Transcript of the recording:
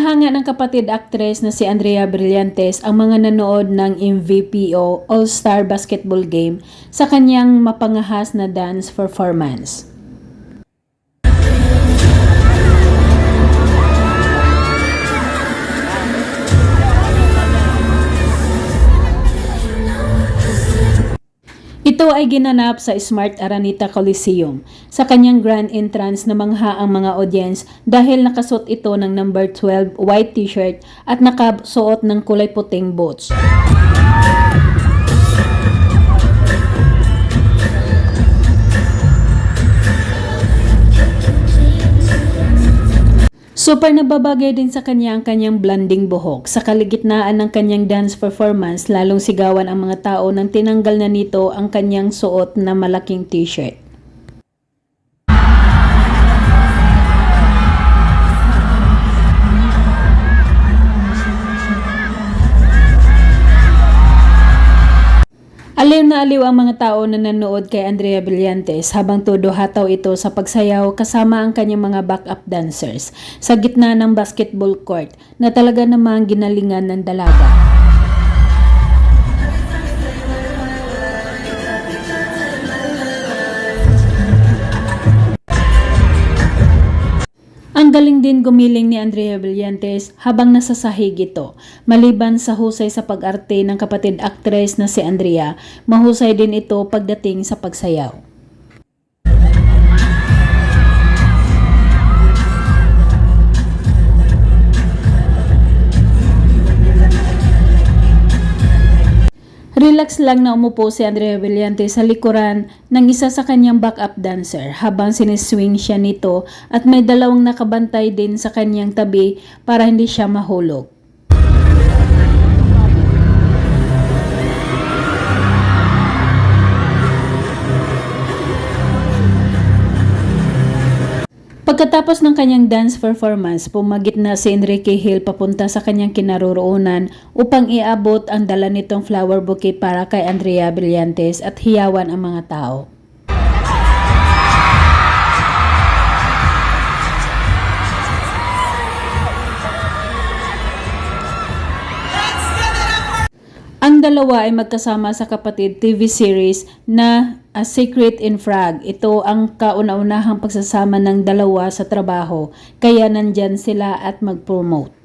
Hinahanga ng kapatid actress na si Andrea Brillantes ang mga nanood ng MVPO All-Star Basketball Game sa kanyang mapangahas na dance performance. Ito ay ginanap sa Smart Araneta Coliseum. Sa kanyang grand entrance na mangha ang mga audience dahil nakasuot ito ng number 12 white t-shirt at nakasuot ng kulay puting boots. Super nababagay din sa kanya ang kanyang blonding buhok. Sa kaligitnaan ng kanyang dance performance, lalong sigawan ang mga tao nang tinanggal na nito ang kanyang suot na malaking t-shirt. Aliw na aliw ang mga tao na nanood kay Andrea Brillantes habang todo hataw ito sa pagsayaw kasama ang kanyang mga backup dancers sa gitna ng basketball court na talaga namang ginalingan ng dalaga. Ang galing din gumiling ni Andrea Brillantes habang nasasahig ito. Maliban sa husay sa pag-arte ng kapatid actress na si Andrea, mahusay din ito pagdating sa pagsayaw. Relax lang na umupo si Andrea Brillantes sa likuran ng isa sa kanyang backup dancer habang siniswing siya nito at may dalawang nakabantay din sa kanyang tabi para hindi siya mahulog. Pagkatapos ng kanyang dance performance, pumagit na si Enrique Hill papunta sa kanyang kinaroroonan upang iabot ang dala nitong flower bouquet para kay Andrea Brillantes at hiyawan ang mga tao. Ang dalawa ay magkasama sa kapatid TV series na A Secret in Frag. Ito ang kauna-unahang pagsasama ng dalawa sa trabaho, kaya nandyan sila at mag-promote.